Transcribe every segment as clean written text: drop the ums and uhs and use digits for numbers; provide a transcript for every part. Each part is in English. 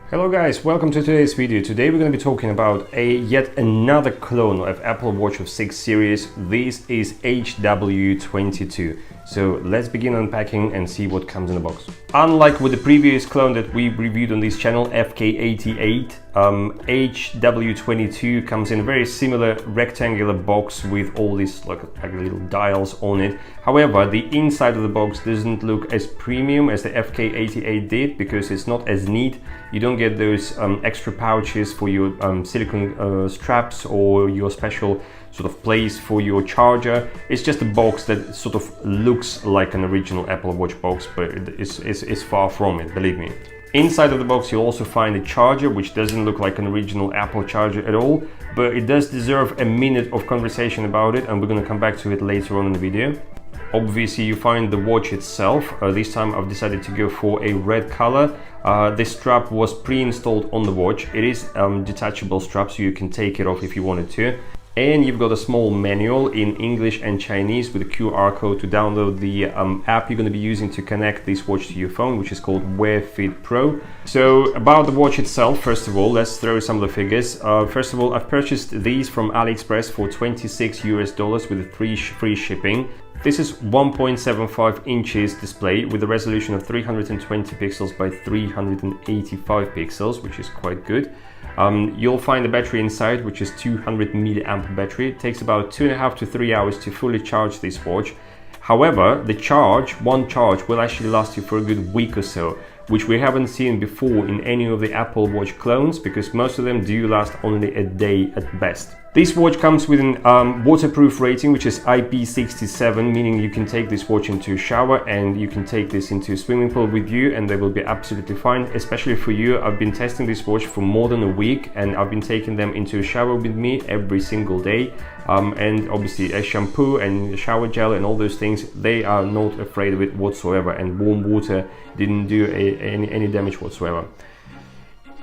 Hello guys, welcome to today's video. Today we're going to be talking about yet another clone of Apple Watch of 6 series. This is HW22. So let's begin unpacking and see what comes in the box. Unlike with the previous clone that we reviewed on this channel, FK88, HW22 comes in a very similar rectangular box with all these like little dials on it. However, the inside of the box doesn't look as premium as the FK88 did because it's not as neat. You don't get those extra pouches for your silicone straps or your special sort of place for your charger. It's just a box that sort of looks like an original Apple Watch box, but it's far from it, believe me. Inside of the box you'll also find a charger, which doesn't look like an original Apple charger at all, but it does deserve a minute of conversation about it, and we're going to come back to it later on in the video. Obviously you find the watch itself. This time I've decided to go for a red color. This strap was pre-installed on the watch. It is detachable strap, so you can take it off if you wanted to. And you've got a small manual in English and Chinese with a QR code to download the app you're going to be using to connect this watch to your phone, which is called Wear Fit Pro. So about the watch itself, first of all, let's throw some of the figures. First of all, I've purchased these from AliExpress for $26 US with free shipping. This is 1.75 inches display with a resolution of 320 pixels by 385 pixels, which is quite good. You'll find the battery inside, which is 200 milliamp battery. It takes about 2.5 to 3 hours to fully charge this watch. However, one charge will actually last you for a good week or so, which we haven't seen before in any of the Apple Watch clones, because most of them do last only a day at best. This watch comes with an waterproof rating, which is IP67, meaning you can take this watch into a shower and you can take this into a swimming pool with you and they will be absolutely fine, especially for you. I've been testing this watch for more than a week and I've been taking them into a shower with me every single day. And obviously a shampoo and shower gel and all those things, they are not afraid of it whatsoever, and warm water didn't do any damage whatsoever.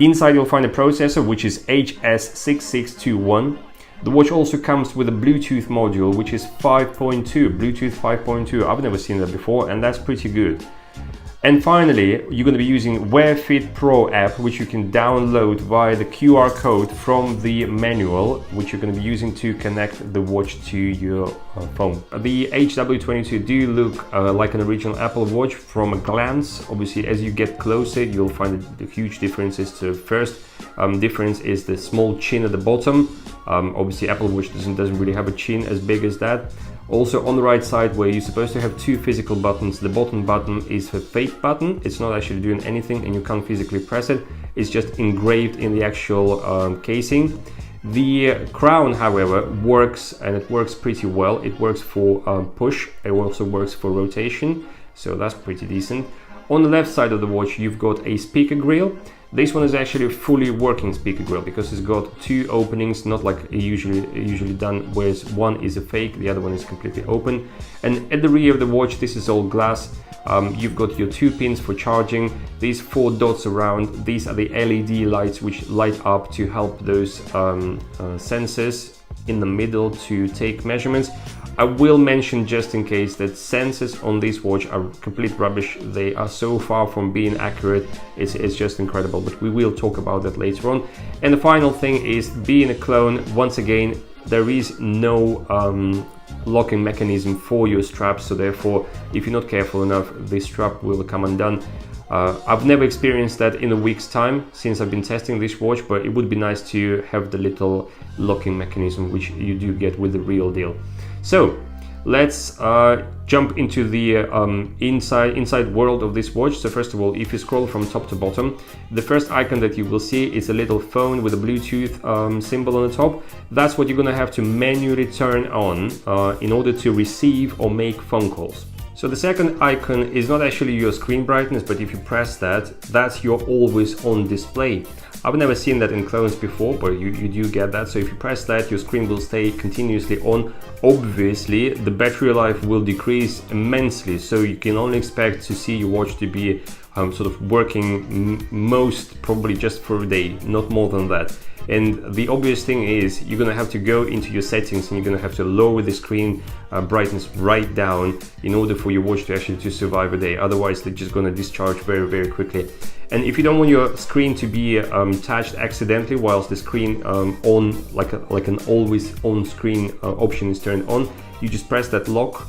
Inside you'll find a processor, which is HS6621. The watch also comes with a Bluetooth module, which is 5.2, Bluetooth 5.2. I've never seen that before, and that's pretty good. And finally, you're going to be using Wear Fit Pro app, which you can download via the QR code from the manual, which you're going to be using to connect the watch to your phone. The HW22 do look like an original Apple Watch from a glance. Obviously, as you get closer, you'll find the huge differences. The first difference is the small chin at the bottom. Obviously, Apple Watch doesn't really have a chin as big as that. Also on the right side, where you're supposed to have two physical buttons, the bottom button is a fake button. It's not actually doing anything and you can't physically press it. It's just engraved in the actual casing. The crown, however, works, and it works pretty well. It works for push. It also works for rotation, so that's pretty decent. On the left side of the watch, you've got a speaker grill. This one is actually a fully working speaker grill because it's got two openings, not like usually done, whereas one is a fake, the other one is completely open. And at the rear of the watch, this is all glass. You've got your 2 pins for charging. These 4 dots around, these are the LED lights which light up to help those sensors in the middle to take measurements. I will mention just in case that sensors on this watch are complete rubbish. They are so far from being accurate, it's just incredible, but we will talk about that later on. And the final thing is, being a clone, once again, there is no locking mechanism for your straps, so therefore if you're not careful enough, this strap will come undone. I've never experienced that in a week's time since I've been testing this watch, but it would be nice to have the little locking mechanism which you do get with the real deal. So let's jump into the inside world of this watch. So first of all, if you scroll from top to bottom, the first icon that you will see is a little phone with a Bluetooth symbol on the top. That's what you're going to have to manually turn on in order to receive or make phone calls. So the second icon is not actually your screen brightness, but if you press that, that's your always on display. I've never seen that in clones before, but you do get that. So if you press that, your screen will stay continuously on. Obviously, the battery life will decrease immensely, so you can only expect to see your watch to be sort of working most probably just for a day, not more than that. And the obvious thing is you're gonna have to go into your settings and you're gonna have to lower the screen brightness right down in order for your watch to actually survive a day. Otherwise, they're just gonna discharge very, very quickly. And if you don't want your screen to be touched accidentally whilst the screen on, like an always on screen option is turned on, you just press that lock.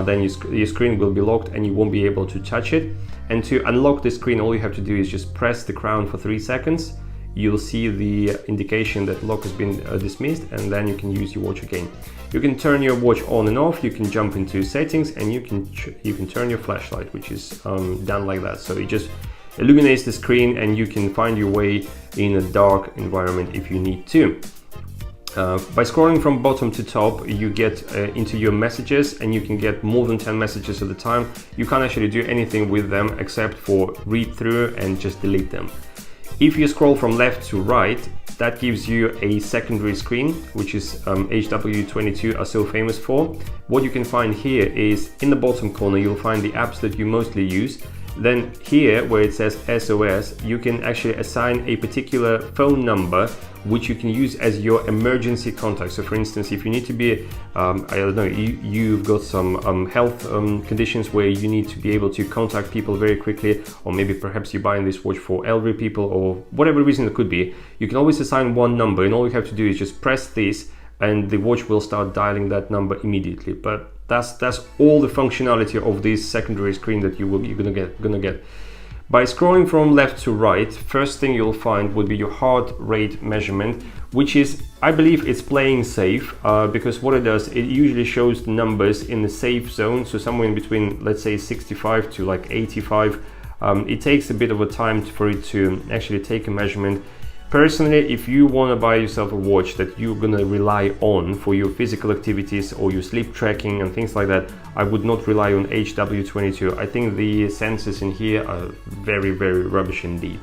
Then your screen will be locked and you won't be able to touch it. And to unlock the screen, all you have to do is just press the crown for 3 seconds. You'll see the indication that lock has been dismissed, and then you can use your watch again. You can turn your watch on and off, you can jump into settings, and you can turn your flashlight, which is done like that. So it just illuminates the screen and you can find your way in a dark environment if you need to. By scrolling from bottom to top, you get into your messages, and you can get more than 10 messages at a time. You can't actually do anything with them except for read through and just delete them. If you scroll from left to right, that gives you a secondary screen, which is HW22 are so famous for. What you can find here is in the bottom corner, you'll find the apps that you mostly use. Then here, where it says SOS, you can actually assign a particular phone number which you can use as your emergency contact. So for instance, if you need to be, I don't know, you've got some health conditions where you need to be able to contact people very quickly, or maybe perhaps you're buying this watch for elderly people or whatever reason it could be, you can always assign one number, and all you have to do is just press this and the watch will start dialing that number immediately. But that's all the functionality of this secondary screen that you're gonna get. By scrolling from left to right, first thing you'll find would be your heart rate measurement, which is, I believe it's playing safe, because what it does, it usually shows the numbers in the safe zone, so somewhere in between, let's say 65 to like 85. It takes a bit of a time for it to actually take a measurement. Personally, if you want to buy yourself a watch that you're going to rely on for your physical activities or your sleep tracking and things like that, I would not rely on HW22. I think the sensors in here are very, very rubbish indeed.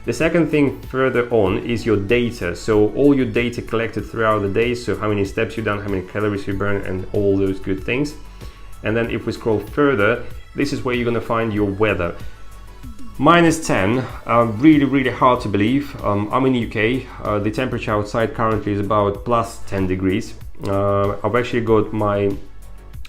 The second thing further on is your data. So all your data collected throughout the day, so how many steps you've done, how many calories you burn, and all those good things. And then if we scroll further, this is where you're going to find your weather. -10, really hard to believe. I'm in the UK, the temperature outside currently is about +10 degrees. I've actually got my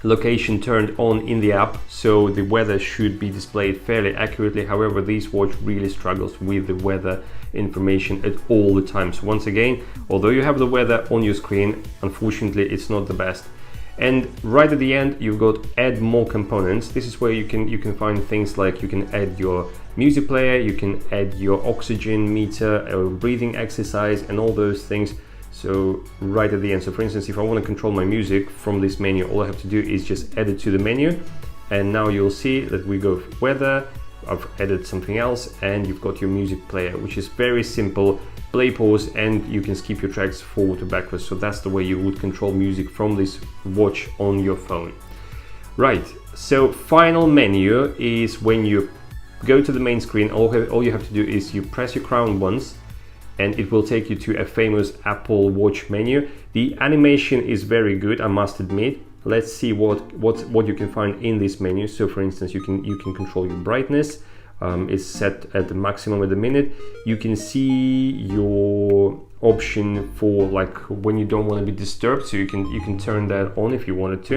location turned on in the app, so the weather should be displayed fairly accurately. However, this watch really struggles with the weather information at all the time. So once again, although you have the weather on your screen, unfortunately it's not the best. And right at the end, you've got add more components. This is where you can find things like you can add your music player, you can add your oxygen meter, or breathing exercise, and all those things. So right at the end, so for instance, if I want to control my music from this menu, all I have to do is just add it to the menu, and now you'll see that we go weather, I've added something else, and you've got your music player, which is very simple. Play, pause, and you can skip your tracks forward to backwards. So that's the way you would control music from this watch on your phone. Right, so final menu is when you go to the main screen, all you have to do is you press your crown once and it will take you to a famous Apple Watch menu. The animation is very good, I must admit. Let's see what you can find in this menu. So for instance, you can control your brightness. It's set at the maximum at the minute. You can see your option for like when you don't want to be disturbed, so you can turn that on if you wanted to.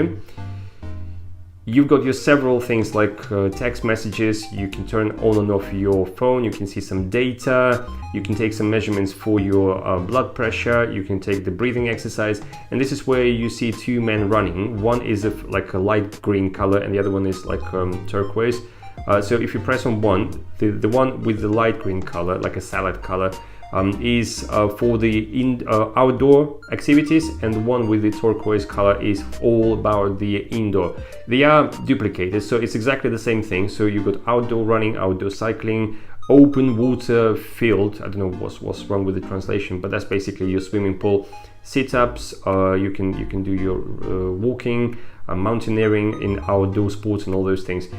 You've got your several things like text messages. You can turn on and off your phone. You can see some data. You can take some measurements for your blood pressure. You can take the breathing exercise. And this is where you see two men running. One is like a light green color and the other one is like turquoise. So if you press on one, the one with the light green color, like a salad color, is for the outdoor activities, and the one with the turquoise color is all about the indoor. They are duplicated, so it's exactly the same thing. So you've got outdoor running, outdoor cycling, open water field. I don't know what's wrong with the translation, but that's basically your swimming pool. Sit-ups, you can do your walking, mountaineering in outdoor sports and all those things.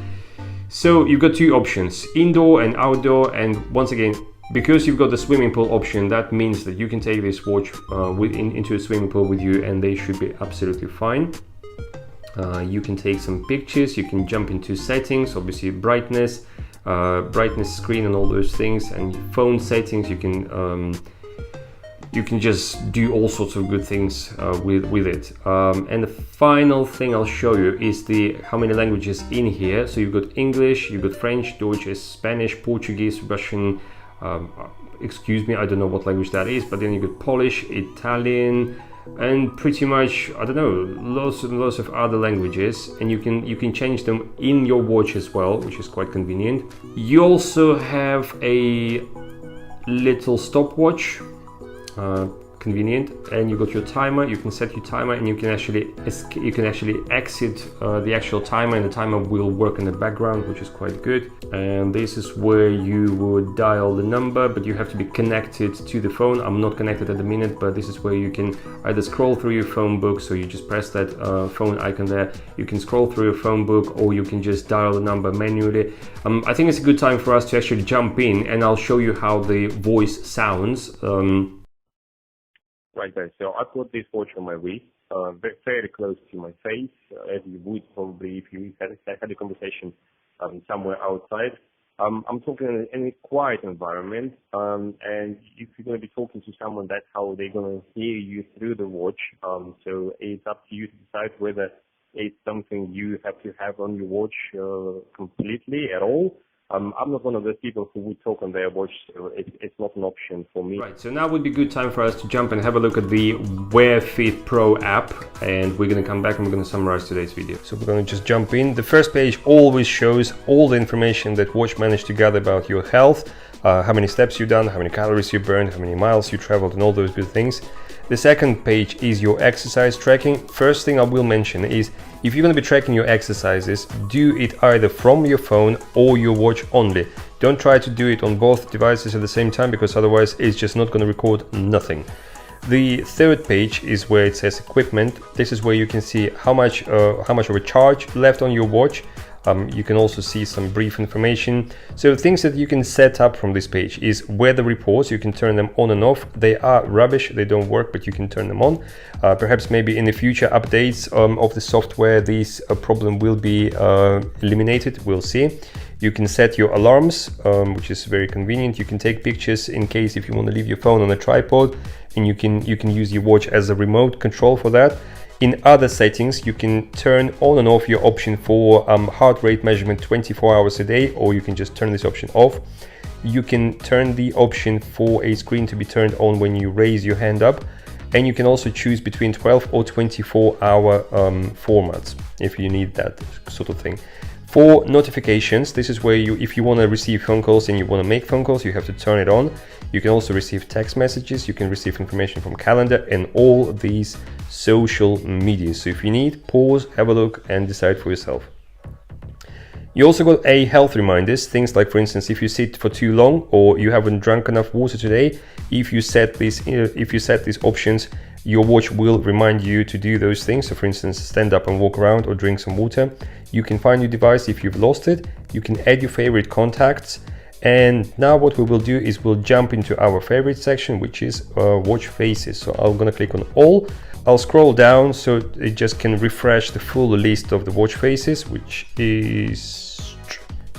So you've got two options, indoor and outdoor, and once again, because you've got the swimming pool option, that means that you can take this watch into a swimming pool with you and they should be absolutely fine. You can take some pictures, you can jump into settings, obviously brightness, brightness, screen, and all those things, and phone settings. You can just do all sorts of good things with it. And the final thing I'll show you is how many languages in here. So you've got English, you've got French, Deutsch, Spanish, Portuguese, Russian, excuse me, I don't know what language that is, but then you've got Polish, Italian, and pretty much, I don't know, lots and lots of other languages, and you can change them in your watch as well, which is quite convenient. You also have a little stopwatch, convenient, and you got your timer. You can set your timer, and you can actually exit the actual timer, and the timer will work in the background, which is quite good. And this is where you would dial the number, but you have to be connected to the phone. I'm not connected at the minute, but this is where you can either scroll through your phone book, so you just press that phone icon there. You can scroll through your phone book, or you can just dial the number manually. I think it's a good time for us to actually jump in, and I'll show you how the voice sounds. Right there. So I've got this watch on my wrist, very close to my face, as you would probably if you had a conversation somewhere outside. I'm talking in a quiet environment, and if you're going to be talking to someone, that's how they're going to hear you through the watch. So it's up to you to decide whether it's something you have to have on your watch completely at all. I'm not one of those people who would talk on their watch, so it's not an option for me. Right, so now would be a good time for us to jump and have a look at the Wear Fit Pro app, and we're going to come back and we're going to summarize today's video. So we're going to just jump in. The first page always shows all the information that watch managed to gather about your health, how many steps you've done, how many calories you burned, how many miles you traveled, and all those good things. The second page is your exercise tracking. First thing I will mention is if you're going to be tracking your exercises, do it either from your phone or your watch only. Don't try to do it on both devices at the same time, because otherwise it's just not going to record nothing. The third page is where it says equipment. This is where you can see how much of a charge left on your watch. You can also see some brief information. So things that you can set up from this page is weather reports. You can turn them on and off. They are rubbish, they don't work, but you can turn them on. Perhaps maybe in the future updates of the software, this problem will be eliminated, we'll see. You can set your alarms, which is very convenient. You can take pictures in case if you want to leave your phone on a tripod, and you can use your watch as a remote control for that. In other settings, you can turn on and off your option for heart rate measurement 24 hours a day, or you can just turn this option off. You can turn the option for a screen to be turned on when you raise your hand up, and you can also choose between 12 or 24 hour formats if you need that sort of thing. For notifications, this is where if you want to receive phone calls and you want to make phone calls, you have to turn it on. You can also receive text messages, you can receive information from calendar and all these social media. So if you need, pause, have a look and decide for yourself. You also got a health reminders, things like, for instance, if you sit for too long or you haven't drunk enough water today, if you set these options, your watch will remind you to do those things. So for instance, stand up and walk around or drink some water. You can find your device if you've lost it. You can add your favorite contacts. And now what we will do is we'll jump into our favorite section, which is watch faces. So I'm gonna click on all. I'll scroll down so it just can refresh the full list of the watch faces, which is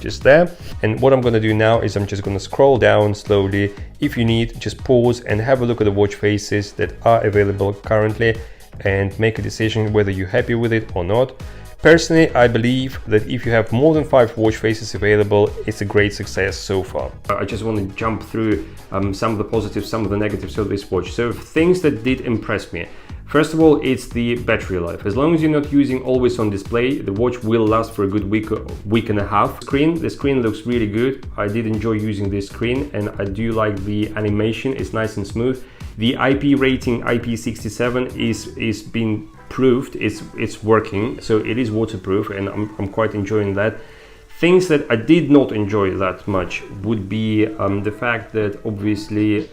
just there. And what I'm going to do now is I'm just going to scroll down slowly. If you need, just pause and have a look at the watch faces that are available currently and make a decision whether you're happy with it or not. Personally, I believe that if you have more than 5 watch faces available, it's a great success so far. I just want to jump through some of the positives, some of the negatives of this watch. So things that did impress me. First of all, it's the battery life. As long as you're not using always on display, the watch will last for a good week and a half. The screen looks really good. I did enjoy using this screen and I do like the animation. It's nice and smooth. The IP rating IP67 is being proved. It's working, so it is waterproof and I'm quite enjoying that. Things that I did not enjoy that much would be the fact that obviously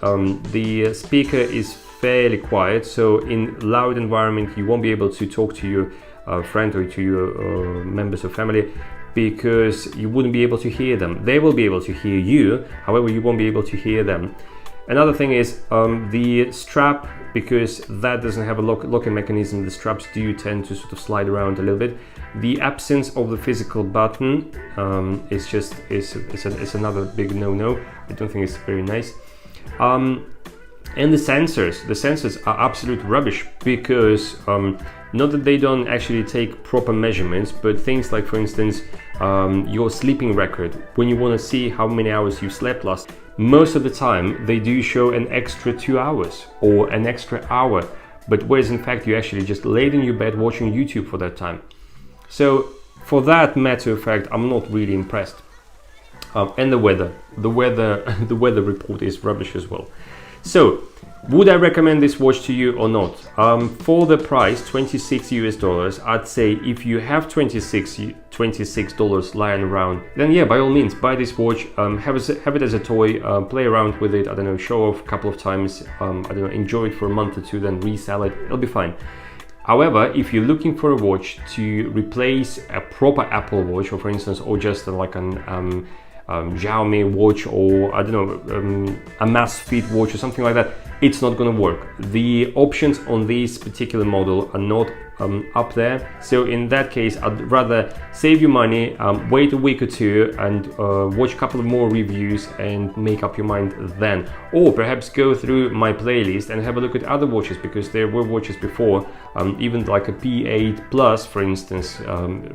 the speaker is fairly quiet, so in loud environment you won't be able to talk to your friend or to your members of family because you wouldn't be able to hear them. They will be able to hear you, however you won't be able to hear them. Another thing is the strap, because that doesn't have a locking mechanism, the straps do tend to sort of slide around a little bit. The absence of the physical button is just it's another big no-no. I don't think it's very nice. And the sensors are absolute rubbish, because not that they don't actually take proper measurements, but things like, for instance, your sleeping record, when you want to see how many hours you slept last, most of the time they do show an extra 2 hours or an extra hour, but whereas in fact you actually just laid in your bed watching YouTube for that time. So for that matter of fact, I'm not really impressed. And the weather report is rubbish as well. So would I recommend this watch to you or not? For the price, $26 US, I'd say if you have $26 lying around, then yeah, by all means, buy this watch, have it as a toy, play around with it, I don't know, show off a couple of times, I don't know, enjoy it for a month or two, then resell it, it'll be fine. However, if you're looking for a watch to replace a proper Apple Watch, or for instance, or just like an Xiaomi watch, or I don't know, a Amazfit watch or something like that, it's not going to work. The options on this particular model are not up there. So in that case, I'd rather save you money, wait a week or two and watch a couple of more reviews and make up your mind then. Or perhaps go through my playlist and have a look at other watches, because there were watches before, even like a P8 Plus, for instance,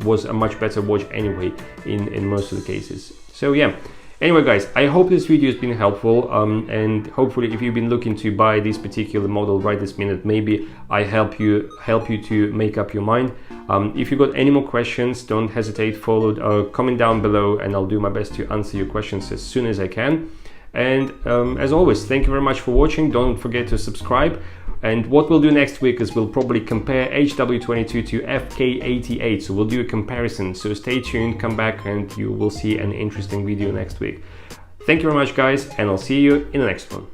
was a much better watch anyway in most of the cases. So yeah, anyway guys, I hope this video has been helpful, and hopefully if you've been looking to buy this particular model right this minute, maybe I help you to make up your mind. If you've got any more questions, don't hesitate, comment down below, and I'll do my best to answer your questions as soon as I can. And as always, thank you very much for watching. Don't forget to subscribe. And what we'll do next week is we'll probably compare HW22 to FK88, so we'll do a comparison. So stay tuned, come back, and you will see an interesting video next week. Thank you very much guys, and I'll see you in the next one.